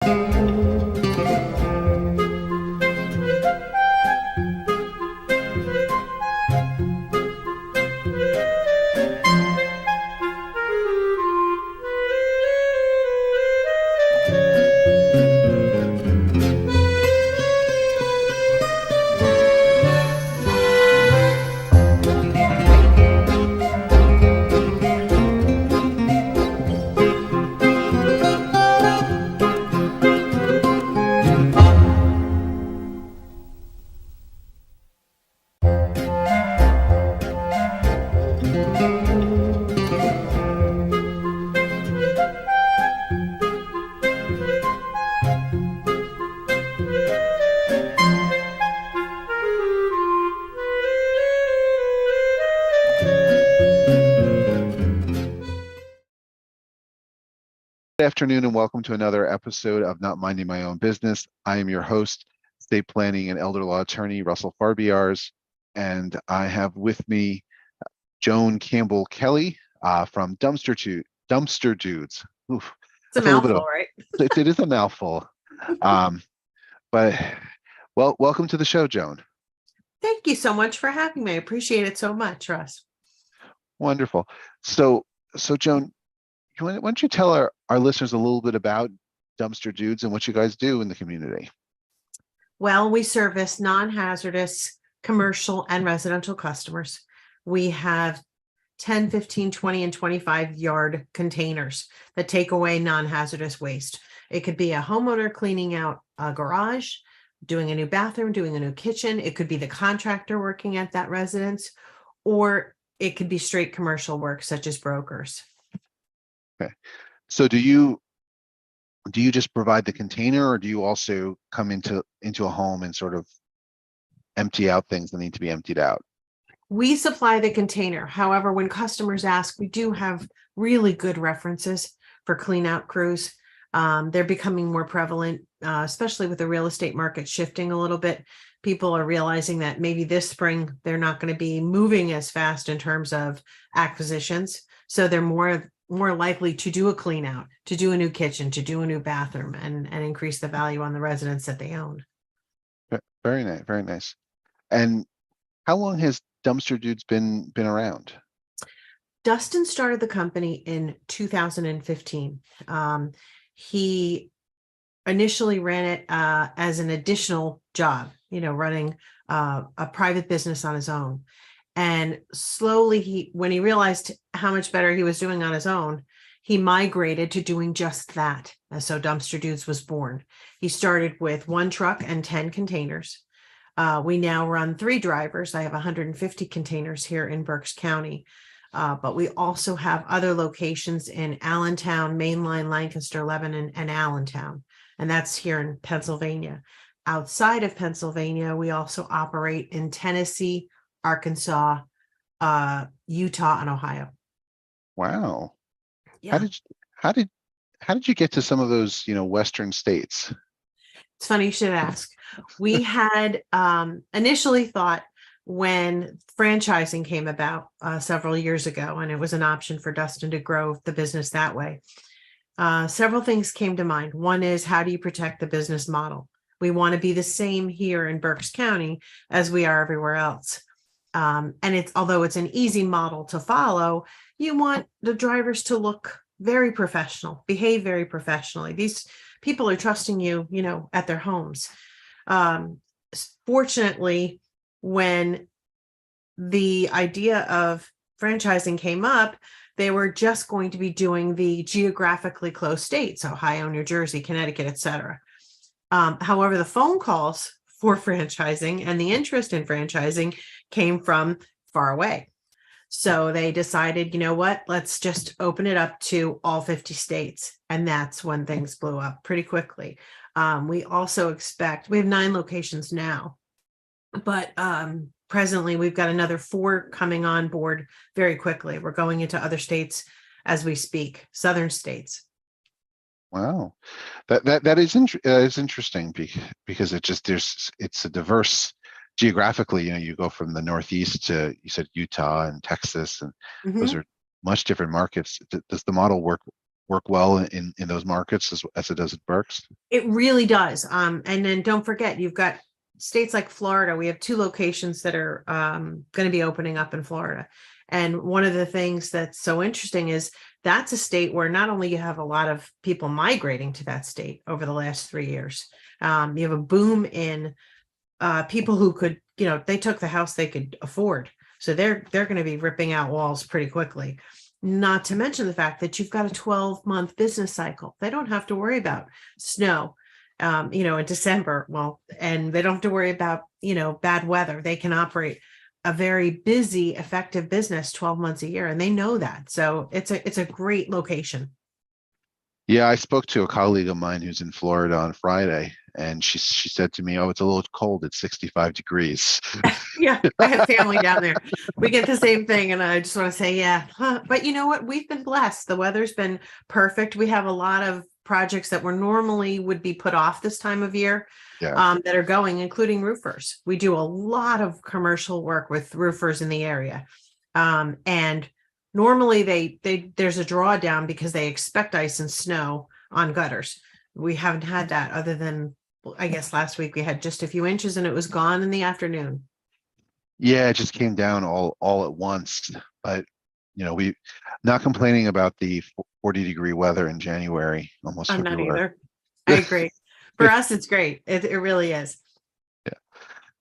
Good afternoon and welcome to another episode of Not Minding My Own Business. I am your host, estate planning and elder law attorney Russell Farbiars, and I have with me Joan Campbell-Kelly from Dumpster Dudez. Oof, It's a mouthful, right? It is a mouthful. But welcome to the show, Joan. Thank you so much for having me. I appreciate it so much, Russ. Wonderful. So Joan, why don't you tell our listeners a little bit about Dumpster Dudez and what you guys do in the community? Well, we service non-hazardous commercial and residential customers. We have 10, 15, 20, and 25 yard containers that take away non-hazardous waste. It could be a homeowner cleaning out a garage, doing a new bathroom, doing a new kitchen. It could be the contractor working at that residence, or it could be straight commercial work such as brokers. Okay. So do you just provide the container, or do you also come into a home and sort of empty out things that need to be emptied out? We supply the container. However, when customers ask, we do have really good references for clean out crews. They're becoming more prevalent, especially with the real estate market shifting a little bit. People are realizing that maybe this spring they're not going to be moving as fast in terms of acquisitions. So they're more likely to do a clean out, to do a new kitchen, to do a new bathroom, and increase the value on the residence that they own. Very nice, very nice. And how long has Dumpster Dudez been around? Dustin started the company in 2015. He initially ran it as an additional job, running a private business on his own. And slowly, when he realized how much better he was doing on his own, he migrated to doing just that. And so Dumpster Dudez was born. He started with 1 truck and 10 containers. We now run 3 drivers. I have 150 containers here in Berks County. But we also have other locations in Allentown, Mainline, Lancaster, Lebanon, and Allentown. And that's here in Pennsylvania. Outside of Pennsylvania, we also operate in Tennessee, Arkansas, Utah, and Ohio. Wow. Yeah. How did you get to some of those, Western states? It's funny you should ask. We had initially thought, when franchising came about several years ago, and it was an option for Dustin to grow the business that way, several things came to mind. One is, how do you protect the business model? We want to be the same here in Berks County as we are everywhere else. And although it's an easy model to follow, you want the drivers to look very professional, behave very professionally. These people are trusting you, at their homes. Fortunately, when the idea of franchising came up, they were just going to be doing the geographically close states, Ohio, New Jersey, Connecticut, etc. However, the phone calls for franchising and the interest in franchising came from far away. So they decided, let's just open it up to all 50 states. And that's when things blew up pretty quickly. We also we have 9 locations now, but presently we've got another 4 coming on board very quickly. We're going into other states as we speak, southern states. Wow, that is interesting because it's a diverse geographically. You go from the Northeast to, you said, Utah and Texas, and those are much different markets. Does the model work work well in those markets as it does at Berks? It really does. And then don't forget, you've got states like Florida. We have 2 locations that are going to be opening up in Florida. And one of the things that's so interesting is that's a state where not only you have a lot of people migrating to that state over the last 3 years, you have a boom in people who could, they took the house they could afford. So they're going to be ripping out walls pretty quickly. Not to mention the fact that you've got a 12-month business cycle. They don't have to worry about snow, in December. Well, and they don't have to worry about, bad weather. They can operate a very busy, effective business 12 months a year. And they know that. So it's a great location. Yeah, I spoke to a colleague of mine who's in Florida on Friday, and she said to me, "Oh, it's a little cold. It's 65 degrees." Yeah, I have family down there. We get the same thing. And I just want to say, yeah. But you know what? We've been blessed. The weather's been perfect. We have a lot of projects that were normally would be put off this time of year Yeah. that are going, including roofers. We do a lot of commercial work with roofers in the area. And normally there's a drawdown because they expect ice and snow on gutters. We haven't had that other than, I guess last week we had just a few inches and it was gone in the afternoon. Yeah, it just came down all at once. But we not complaining about the 40-degree weather in January, almost I'm not February. either. I agree. For us, it's great. It really is. Yeah.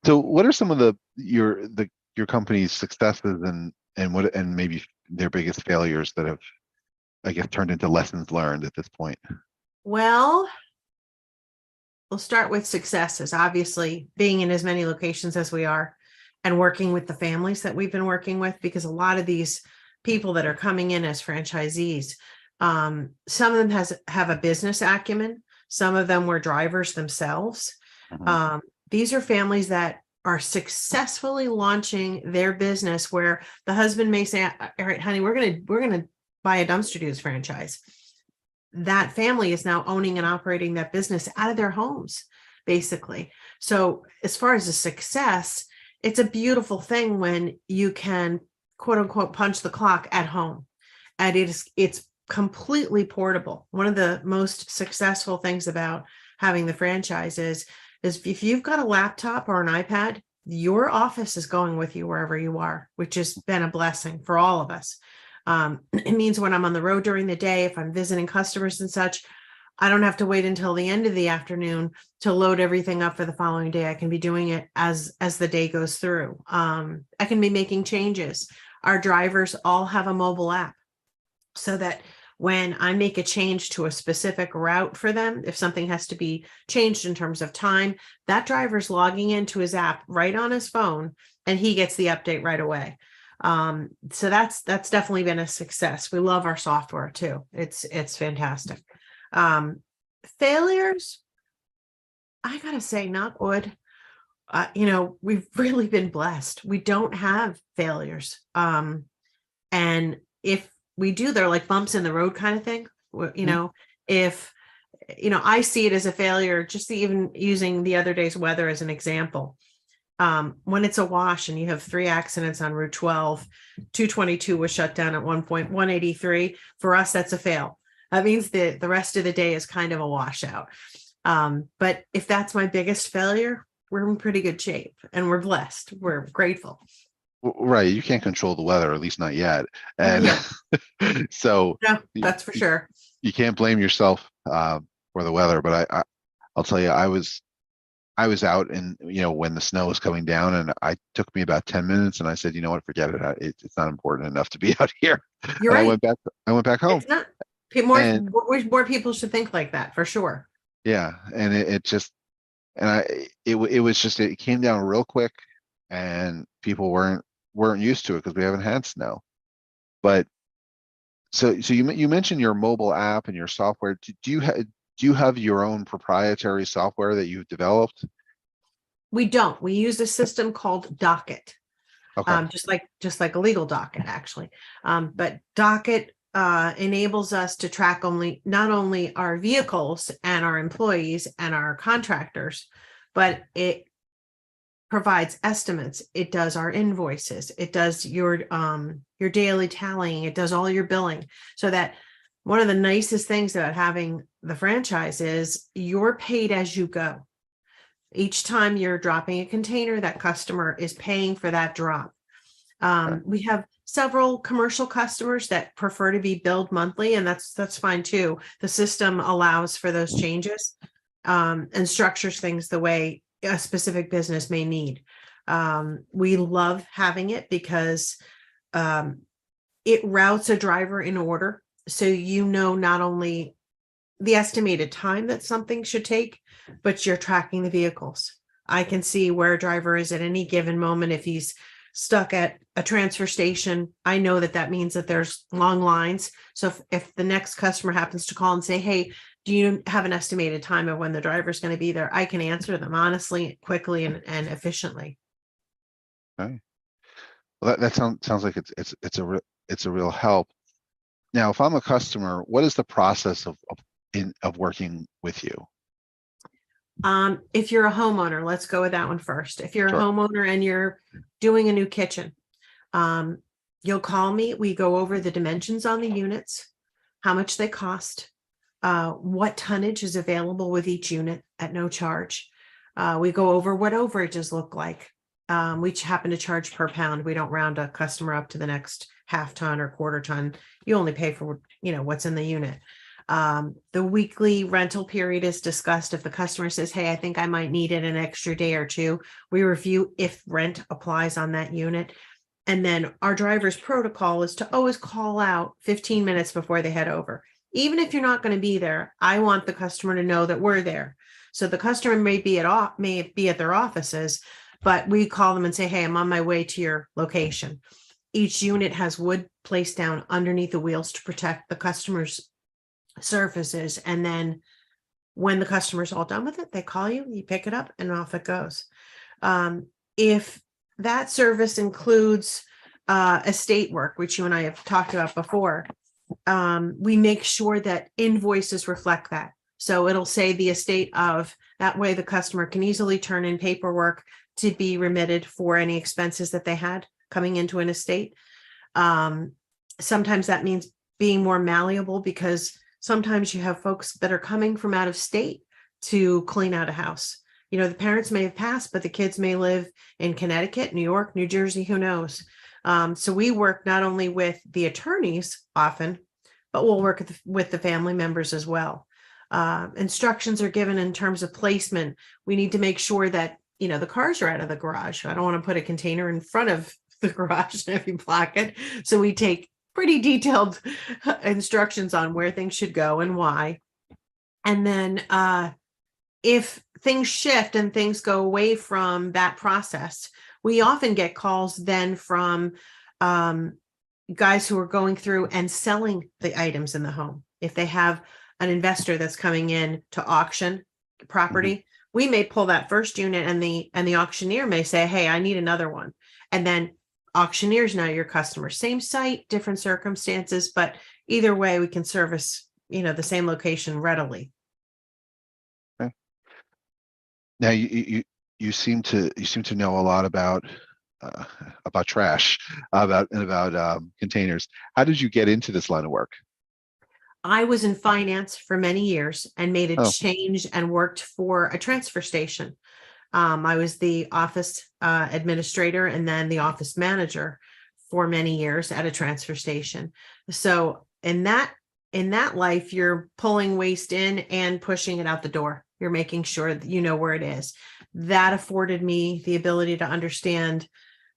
So what are some of your company's successes and maybe their biggest failures that have, I guess, turned into lessons learned at this point? Well, we'll start with successes. Obviously, being in as many locations as we are and working with the families that we've been working with, because a lot of these people that are coming in as franchisees, some of them have a business acumen. Some of them were drivers themselves. Mhm. These are families that are successfully launching their business where the husband may say, all right, honey, we're gonna buy a Dumpster Dudez franchise. That family is now owning and operating that business out of their homes, basically. So as far as a success, it's a beautiful thing when you can, quote unquote, punch the clock at home. And it's completely portable. One of the most successful things about having the franchise is if you've got a laptop or an iPad, your office is going with you wherever you are, which has been a blessing for all of us. It means when I'm on the road during the day, if I'm visiting customers and such, I don't have to wait until the end of the afternoon to load everything up for the following day. I can be doing it as the day goes through. I can be making changes. Our drivers all have a mobile app so that when I make a change to a specific route for them, if something has to be changed in terms of time, that driver's logging into his app right on his phone and he gets the update right away. So that's definitely been a success. We love our software too. It's fantastic. Failures, I gotta say, knock wood. We've really been blessed. We don't have failures. And if we do, they're like bumps in the road kind of thing. If, I see it as a failure, just even using the other day's weather as an example. When it's a wash and you have 3 accidents on Route 12, 222 was shut down at 1.183. For us, that's a fail. That means the rest of the day is kind of a washout. But if that's my biggest failure, we're in pretty good shape and we're blessed. We're grateful. Right. You can't control the weather, at least not yet. And so No, that's for sure. you can't blame yourself for the weather. But I'll tell you, I was out and when the snow was coming down, and it took me about 10 minutes, and I said, you know what, forget it. It's not important enough to be out here. You're And right. I went back home. It's not. And More people should think like that for sure. yeah, and it just it was just, it came down real quick, and people weren't used to it because we haven't had snow. But so you mentioned your mobile app and your software. Do you have your own proprietary software that you've developed? We don't. We use a system called Docket, Okay. just like a legal docket, actually. But Docket enables us to track not only our vehicles and our employees and our contractors, but it provides estimates. It does our invoices. It does your daily tallying. It does all your billing, so that One of the nicest things about having the franchise is you're paid as you go. Each time you're dropping a container, that customer is paying for that drop. Okay. We have several commercial customers that prefer to be billed monthly, and that's fine too. The system allows for those changes, and structures things the way a specific business may need. We love having it because it routes a driver in order. So you know not only the estimated time that something should take, but you're tracking the vehicles. I can see where a driver is at any given moment. If he's stuck at a transfer station, I know that that means that there's long lines. So if the next customer happens to call and say, hey, do you have an estimated time of when the driver's going to be there? I can answer them honestly, quickly, and efficiently. Okay. Well, that sounds like it's a real help. Now, if I'm a customer, what is the process of working with you? If you're a homeowner, let's go with that one first. If you're a Sure. homeowner and you're doing a new kitchen, you'll call me. We go over the dimensions on the units, how much they cost, what tonnage is available with each unit at no charge. We go over what overages look like. We happen to charge per pound. We don't round a customer up to the next half ton or quarter ton. You only pay for, what's in the unit. The weekly rental period is discussed. If the customer says, hey, I think I might need it an extra day or two, we review if rent applies on that unit. And then our driver's protocol is to always call out 15 minutes before they head over. Even if you're not going to be there, I want the customer to know that we're there. So the customer may be at their offices, but we call them and say, hey, I'm on my way to your location. Each unit has wood placed down underneath the wheels to protect the customer's surfaces. And then when the customer's all done with it, they call you, you pick it up, and off it goes. If that service includes estate work, which you and I have talked about before, we make sure that invoices reflect that. So it'll say the estate of, that way the customer can easily turn in paperwork to be remitted for any expenses that they had coming into an estate. Sometimes that means being more malleable, because sometimes you have folks that are coming from out of state to clean out a house. The parents may have passed, but the kids may live in Connecticut, New York, New Jersey, who knows? So we work not only with the attorneys often, but we'll work with the family members as well. Instructions are given in terms of placement. We need to make sure that, the cars are out of the garage. I don't want to put a container in front of the garage and if you block it. So we take pretty detailed instructions on where things should go and why. And then if things shift and things go away from that process, we often get calls then from guys who are going through and selling the items in the home. If they have an investor that's coming in to auction property, we may pull that first unit, and the auctioneer may say, hey, I need another one. And then auctioneer's now your customer. Same site, different circumstances, but either way we can service, the same location readily. Okay. Now you seem to know a lot about trash, about containers. How did you get into this line of work? I was in finance for many years and made a Oh, change and worked for a transfer station. I was the office administrator and then the office manager for many years at a transfer station. So in that life, you're pulling waste in and pushing it out the door. You're making sure that you know where it is. That afforded me the ability to understand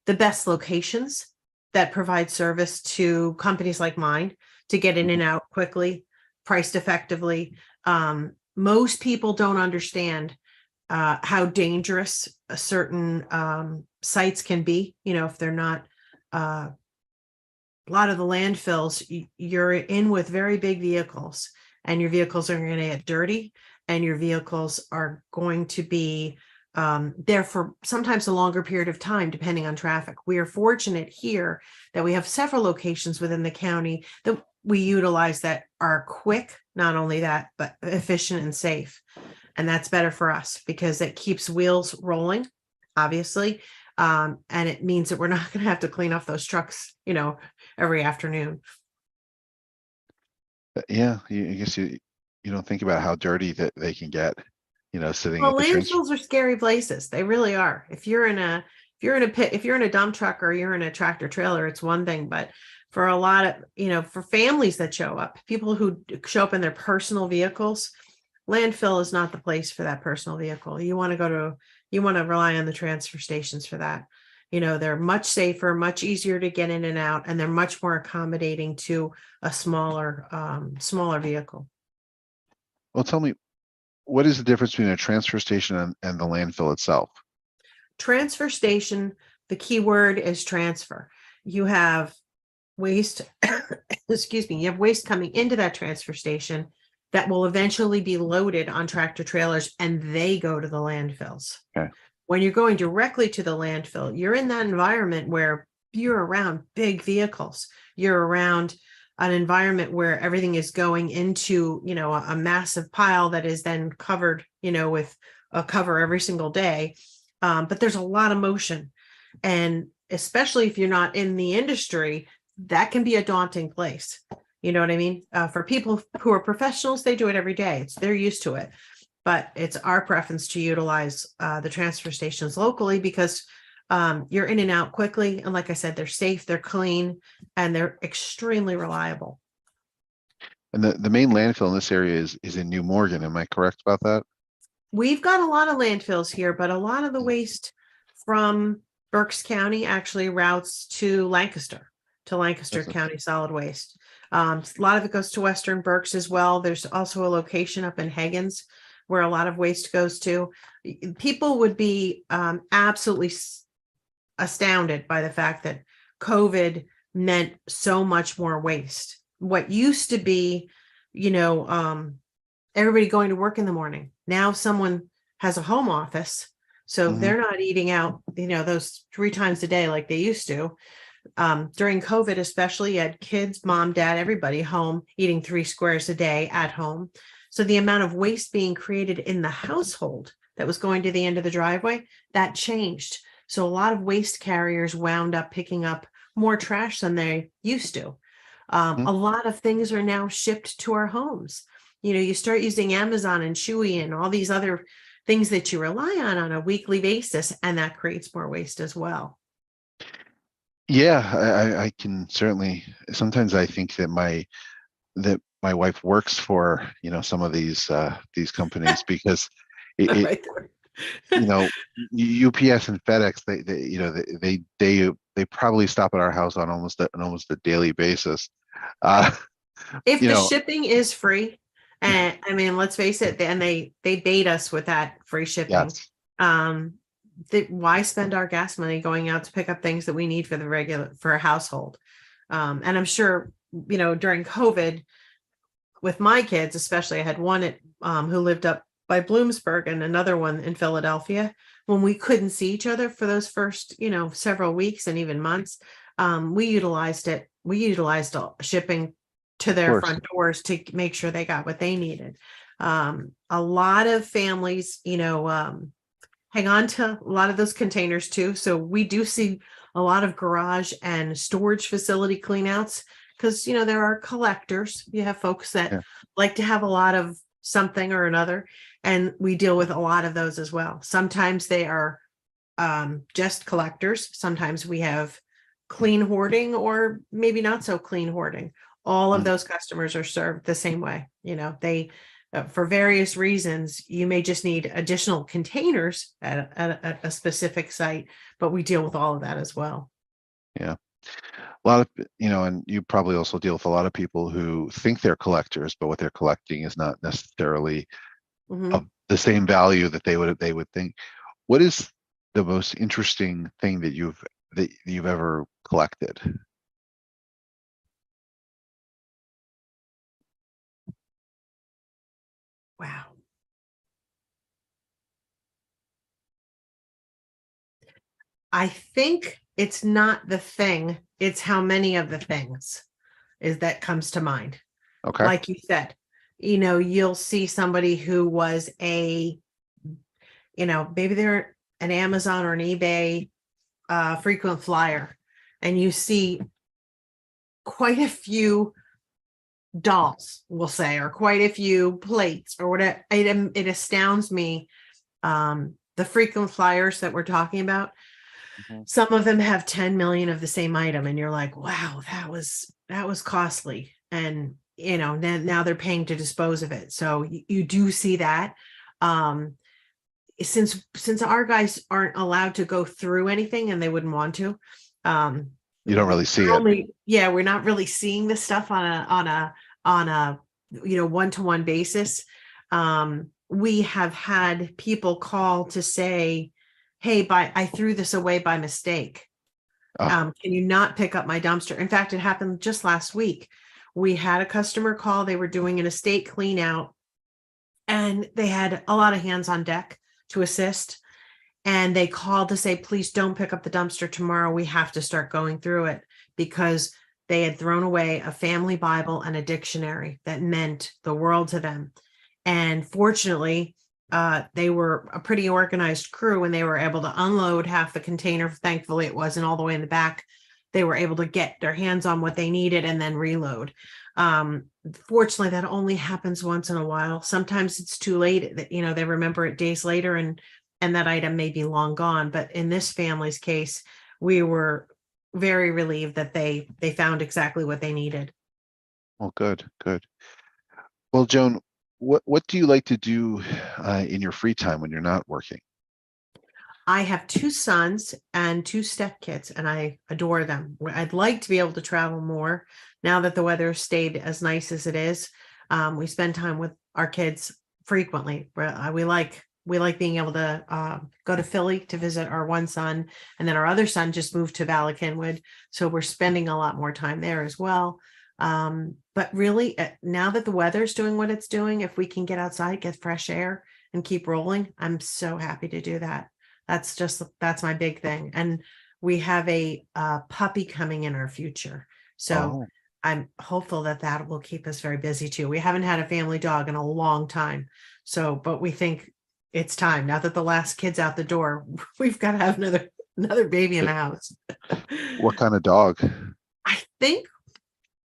the best locations that provide service to companies like mine to get in and out quickly, priced effectively. Most people don't understand how dangerous a certain sites can be. If they're not, a lot of the landfills, you're in with very big vehicles, and your vehicles are going to get dirty, and your vehicles are going to be there for sometimes a longer period of time, depending on traffic. We are fortunate here that we have several locations within the county that we utilize that are quick, not only that, but efficient and safe. And that's better for us because it keeps wheels rolling, obviously. And it means that we're not going to have to clean off those trucks, every afternoon. Yeah, I guess you don't think about how dirty that they can get, sitting Well, at the train. landfills are scary places. They really are. If you're in a pit, if you're in a dump truck or you're in a tractor trailer, it's one thing. But for a lot of, for families that show up, people who show up in their personal vehicles, landfill is not the place for that personal vehicle. You want to rely on the transfer stations for that. They're much safer, much easier to get in and out, and they're much more accommodating to a smaller vehicle. Well, tell me, what is the difference between a transfer station and the landfill itself? Transfer station, the key word is transfer. You have waste, excuse me, you have waste coming into that transfer station that will eventually be loaded on tractor trailers and they go to the landfills. Okay. When you're going directly to the landfill, you're in that environment where you're around big vehicles. You're around an environment where everything is going into, a massive pile that is then covered, with a cover every single day. But there's a lot of motion. And especially if you're not in the industry, that can be a daunting place. You know what I mean? For people who are professionals, they do it every day. They're used to it. But it's our preference to utilize the transfer stations locally because you're in and out quickly. And like I said, they're safe, they're clean, and they're extremely reliable. And the main landfill in this area is in New Morgan. Am I correct about that? We've got a lot of landfills here, but a lot of the waste from Berks County actually routes to Lancaster That's a- County Solid Waste. A lot of it goes to Western Berks as well. There's also a location up in Higgins where a lot of waste goes to. People would be absolutely astounded by the fact that COVID meant so much more waste. What used to be, everybody going to work in the morning. Now someone has a home office, so Mhm. they're not eating out, those 3 times a day like they used to. During COVID, especially, you had kids, mom, dad, everybody home eating 3 squares a day at home. So the amount of waste being created in the household that was going to the end of the driveway, that changed. So a lot of waste carriers wound up picking up more trash than they used to. Mhm. A lot of things are now shipped to our homes. You start using Amazon and Chewy and all these other things that you rely on a weekly basis, and that creates more waste as well. Yeah, I can certainly. Sometimes I think that my wife works for some of these companies because it Right there. you know UPS and FedEx they probably stop at our house on almost a daily basis. Uh, If you the know, shipping is free, and I mean, let's face it, and they bait us with that free shipping. yes, Um, why spend our gas money going out to pick up things that we need for a household? And I'm sure, during COVID, with my kids, especially, I had one who lived up by Bloomsburg and another one in Philadelphia. When we couldn't see each other for those first, several weeks and even months, we utilized it. We utilized shipping to of their course. front doors to make sure they got what they needed. A lot of families, hang on to a lot of those containers too. So we do see a lot of garage and storage facility cleanouts because, there are collectors. You have folks that Yeah. like to have a lot of something or another, and we deal with a lot of those as well. Sometimes they are just collectors. Sometimes we have clean hoarding or maybe not so clean hoarding. All of Mm. those customers are served the same way. They for various reasons, you may just need additional containers at a specific site, but we deal with all of that as well. Yeah. A lot of, and you probably also deal with a lot of people who think they're collectors, but what they're collecting is not necessarily Mhm. of the same value that they would think. What is the most interesting thing that you've ever collected? Wow. I think it's not the thing, it's how many of the things is that comes to mind. Okay. Like you said, you'll see somebody who was maybe they're an Amazon or an eBay frequent flyer, and you see quite a few dolls, we'll say, or quite a few plates or whatever. It astounds me. The frequent flyers that we're talking about, Mhm. some of them have 10 million of the same item, and you're like, wow, that was costly. And now they're paying to dispose of it. So you do see that. Um, since our guys aren't allowed to go through anything and they wouldn't want to, You don't really see it. we're not really seeing this stuff on a one-to-one basis. We have had people call to say, hey, I threw this away by mistake. Oh, Can you not pick up my dumpster? In fact, it happened just last week. We had a customer call. They were doing an estate clean out, and they had a lot of hands on deck to assist. And they called to say, please don't pick up the dumpster tomorrow. We have to start going through it, because they had thrown away a family Bible and a dictionary that meant the world to them. And fortunately, they were a pretty organized crew, and they were able to unload half the container. Thankfully, it wasn't all the way in the back. They were able to get their hands on what they needed and then reload. Fortunately, that only happens once in a while. Sometimes it's too late that, they remember it days later, and that item may be long gone. But in this family's case, we were very relieved that they found exactly what they needed. well, good, good. Well, Joan, what do you like to do in your free time when you're not working? I have 2 sons and 2 stepkids, and I adore them. I'd like to be able to travel more now that the weather stayed as nice as it is. We spend time with our kids frequently. We like being able to go to Philly to visit our one son, and then our other son just moved to Valley Kenwood, so we're spending a lot more time there as well. But really, now that the weather's doing what it's doing, if we can get outside, get fresh air, and keep rolling, I'm so happy to do that. That's my big thing. And we have a puppy coming in our future, so Oh, I'm hopeful that will keep us very busy too. We haven't had a family dog in a long time, but we think it's time now that the last kid's out the door. We've got to have another baby in the house. what kind of dog?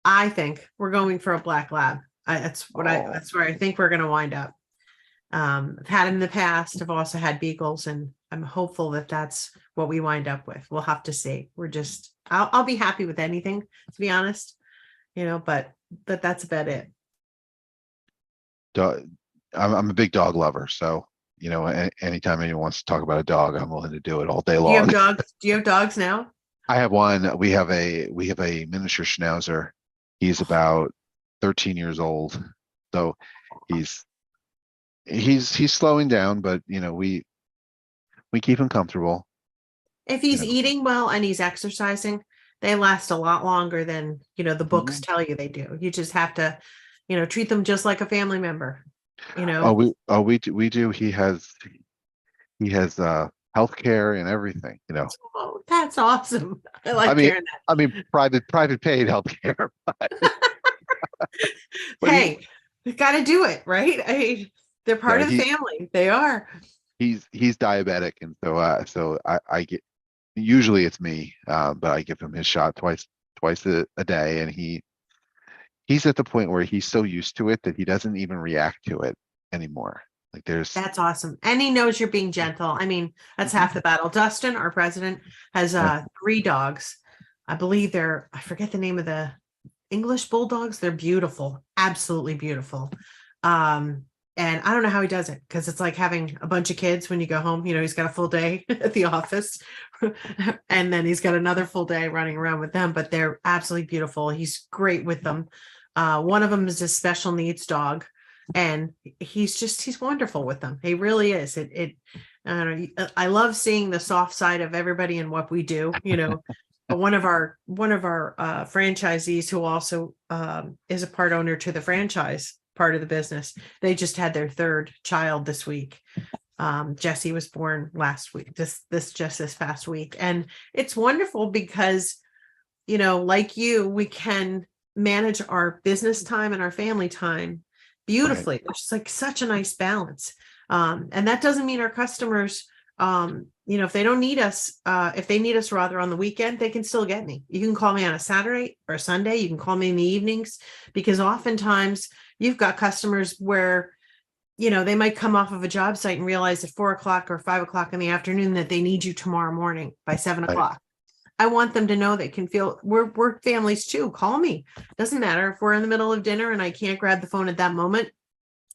I think we're going for a black lab. Oh, That's where I think we're going to wind up. I've had in the past. I've also had beagles, and I'm hopeful that that's what we wind up with. We'll have to see. I'll be happy with anything, to be honest, but that's about it. dog. I'm a big dog lover, so anytime anyone wants to talk about a dog, I'm willing to do it all day Do you have long. dogs? Do you have dogs now? I have one. We have a miniature schnauzer. He's about 13 years old, so he's he's slowing down, but we keep him comfortable. If You he's know. eating well and he's exercising, they last a lot longer than, the books Mhm. tell you they do. You just have to, treat them just like a family member, Oh, we do. He has healthcare and everything. Oh, that's awesome. I I like mean, hearing private paid healthcare, but Hey, we got to do it, right? They're part yeah, of the family. They are. he's diabetic, and so I get, usually it's me, but I give him his shot twice a day, and he's at the point where he's so used to it that he doesn't even react to it anymore. Like there's. That's awesome. And he knows you're being gentle. I mean, that's Mhm. half the battle. Dustin, our president, has Yeah. 3 dogs. I believe I forget the name of the English bulldogs. They're beautiful, absolutely beautiful. And I don't know how he does it, because it's like having a bunch of kids when you go home. He's got a full day at the office, and then he's got another full day running around with them. But they're absolutely beautiful. He's great with them. One of them is a special needs dog, and he's wonderful with them. He really is. I don't know. I love seeing the soft side of everybody and what we do. But one of our franchisees, who also is a part owner to the franchise part of the business, they just had their 3rd child this week. Jesse was born last week, this past week, and it's wonderful because, like we can manage our business time and our family time Right. beautifully. There's like such a nice balance. And that doesn't mean our customers If they don't need us, if they need us rather on the weekend, they can still get me. You can call me on a Saturday or a Sunday. You can call me in the evenings, because oftentimes you've got customers where, they might come off of a job site and realize at 4 o'clock or 5 o'clock in the afternoon that they need you tomorrow morning by 7 o'clock. I want them to know they can feel we're families too. Call me. Doesn't matter if we're in the middle of dinner and I can't grab the phone at that moment.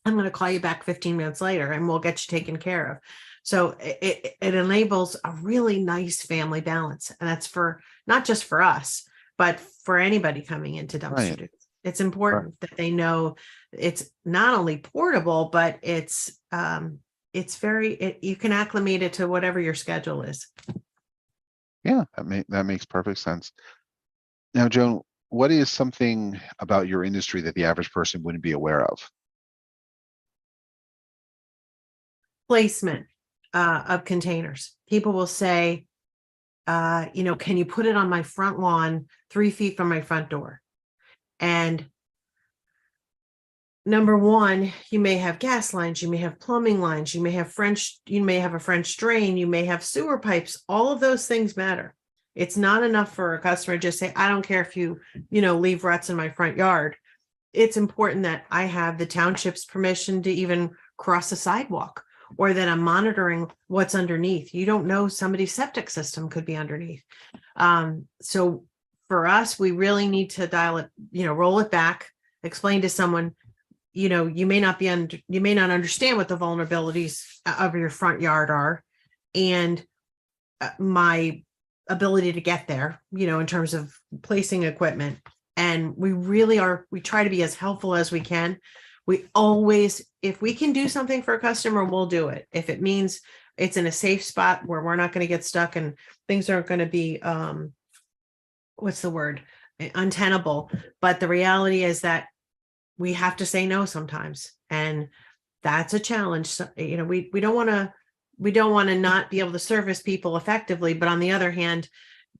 I'm going to call you back 15 minutes later and we'll get you taken care of. So it enables a really nice family balance. And that's for not just for us, but for anybody coming into Dumpster Right. Dudez. It's important that they know it's not only portable, but it's you can acclimate it to whatever your schedule is. Yeah, that makes perfect sense. Now, Joan, what is something about your industry that the average person wouldn't be aware of? Placement of containers. People will say, can you put it on my front lawn 3 feet from my front door? And number one, you may have gas lines, you may have plumbing lines, you may have a French drain, you may have sewer pipes. All of those things matter. It's not enough for a customer to just say, I don't care if you leave ruts in my front yard. It's important that I have the township's permission to even cross a sidewalk, or that I'm monitoring what's underneath. You don't know, somebody's septic system could be underneath. So for us, we really need to dial it, roll it back, explain to someone, you may not understand what the vulnerabilities of your front yard are, and my ability to get there, in terms of placing equipment. And we try to be as helpful as we can. We always, if we can do something for a customer, we'll do it. If it means it's in a safe spot where we're not going to get stuck and things aren't going to be, untenable. But the reality is that we have to say no sometimes. And that's a challenge. So, we don't want to not be able to service people effectively. But on the other hand,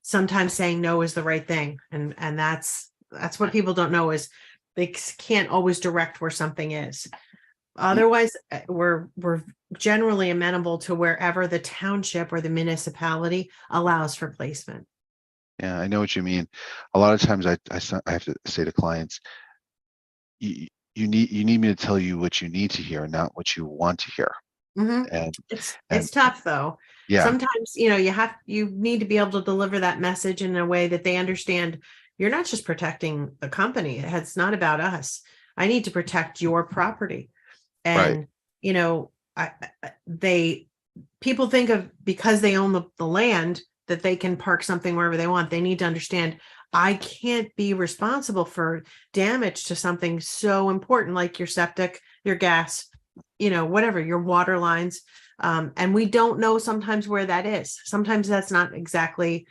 sometimes saying no is the right thing. And that's what people don't know, is they can't always direct where something is. Otherwise, we're generally amenable to wherever the township or the municipality allows for placement. Yeah, I know what you mean. A lot of times I have to say to clients, you need me to tell you what you need to hear, not what you want to hear. Mm-hmm. And it's tough though. Yeah. Sometimes, you need to be able to deliver that message in a way that they understand. You're not just protecting the company. It's not about us. I need to protect your property. And, people think of, because they own the land, that they can park something wherever they want. They need to understand, I can't be responsible for damage to something so important like your septic, your gas, whatever, your water lines. And we don't know sometimes where that is. Sometimes that's not exactly,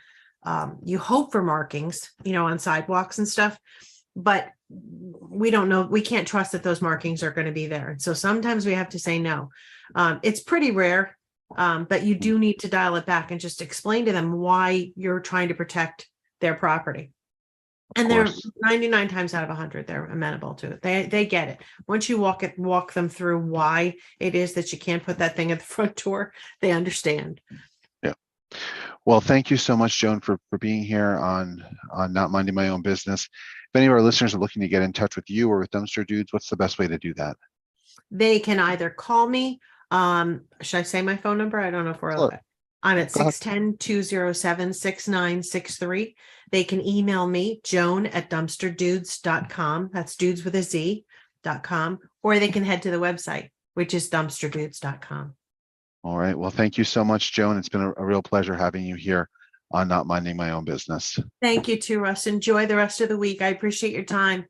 you hope for markings, on sidewalks and stuff, but we don't know. We can't trust that those markings are going to be there. So sometimes we have to say no. It's pretty rare, but you do need to dial it back and just explain to them why you're trying to protect their property. And they're 99 times out of 100, they're amenable to it. They get it. Once you walk them through why it is that you can't put that thing at the front door, they understand. Yeah. Well, thank you so much, Joan, for being here on Not Minding My Own Business. If any of our listeners are looking to get in touch with you or with Dumpster Dudez, what's the best way to do that? They can either call me. Should I say my phone number? I don't know if we're allowed. I'm at 610-207-6963. They can email me, joan@dumpsterdudez.com. That's dudes with a Z.com. Or they can head to the website, which is dumpsterdudez.com. All right. Well, thank you so much, Joan. It's been a real pleasure having you here on Not Minding My Own Business. Thank you too, Russ. Enjoy the rest of the week. I appreciate your time.